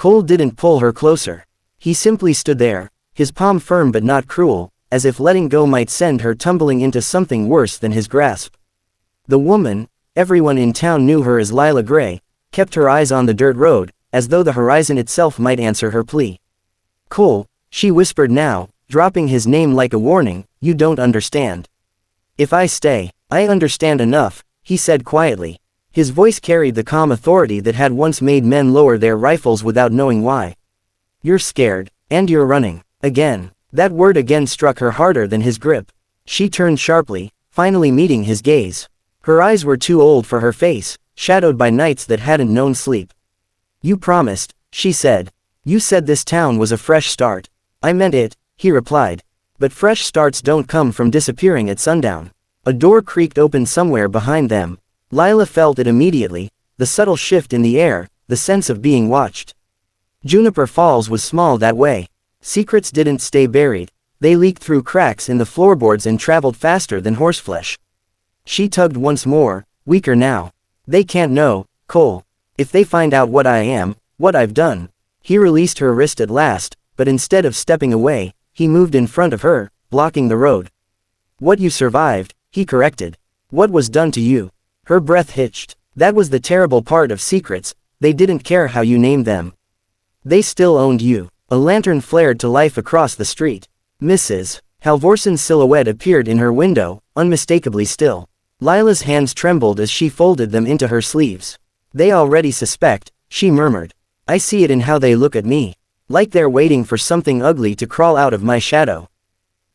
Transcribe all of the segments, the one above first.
Cole didn't pull her closer. He simply stood there, his palm firm but not cruel, as if letting go might send her tumbling into something worse than his grasp. The woman, everyone in town knew her as Lila Gray, kept her eyes on the dirt road, as though the horizon itself might answer her plea. "Cole," she whispered now, dropping his name like a warning, "you don't understand." "If I stay, I understand enough," he said quietly. His voice carried the calm authority that had once made men lower their rifles without knowing why. "You're scared, and you're running." Again. That word again struck her harder than his grip. She turned sharply, finally meeting his gaze. Her eyes were too old for her face, shadowed by nights that hadn't known sleep. "You promised," she said. "You said this town was a fresh start." "I meant it," he replied. "But fresh starts don't come from disappearing at sundown." A door creaked open somewhere behind them. Lila felt it immediately, the subtle shift in the air, the sense of being watched. Juniper Falls was small that way. Secrets didn't stay buried. They leaked through cracks in the floorboards and traveled faster than horseflesh. She tugged once more, weaker now. "They can't know, Cole. If they find out what I am, what I've done." He released her wrist at last, but instead of stepping away, he moved in front of her, blocking the road. "What you survived," he corrected. "What was done to you." Her breath hitched. That was the terrible part of secrets, they didn't care how you named them. They still owned you. A lantern flared to life across the street. Mrs. Halvorson's silhouette appeared in her window, unmistakably still. Lila's hands trembled as she folded them into her sleeves. "They already suspect," she murmured. "I see it in how they look at me. Like they're waiting for something ugly to crawl out of my shadow."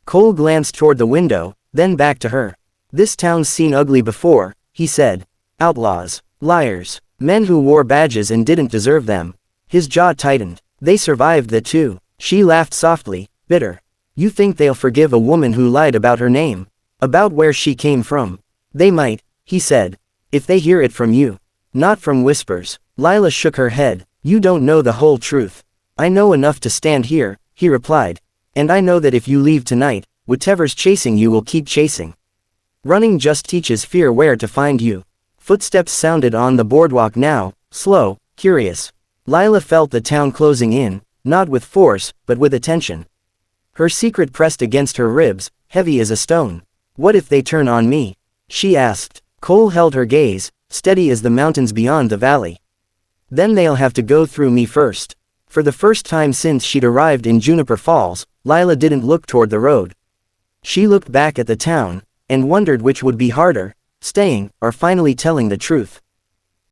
Cole glanced toward the window, then back to her. "This town's seen ugly before," he said. "Outlaws. Liars. Men who wore badges and didn't deserve them." His jaw tightened. "They survived that too." She laughed softly, bitter. "You think they'll forgive a woman who lied about her name? About where she came from?" "They might," he said. "If they hear it from you. Not from whispers." Lila shook her head. "You don't know the whole truth." "I know enough to stand here," he replied. "And I know that if you leave tonight, whatever's chasing you will keep chasing. Running just teaches fear where to find you." Footsteps sounded on the boardwalk now, slow, curious. Lila felt the town closing in, not with force, but with attention. Her secret pressed against her ribs, heavy as a stone. "What if they turn on me?" she asked. Cole held her gaze, steady as the mountains beyond the valley. "Then they'll have to go through me first." For the first time since she'd arrived in Juniper Falls, Lila didn't look toward the road. She looked back at the town, and wondered which would be harder, staying, or finally telling the truth.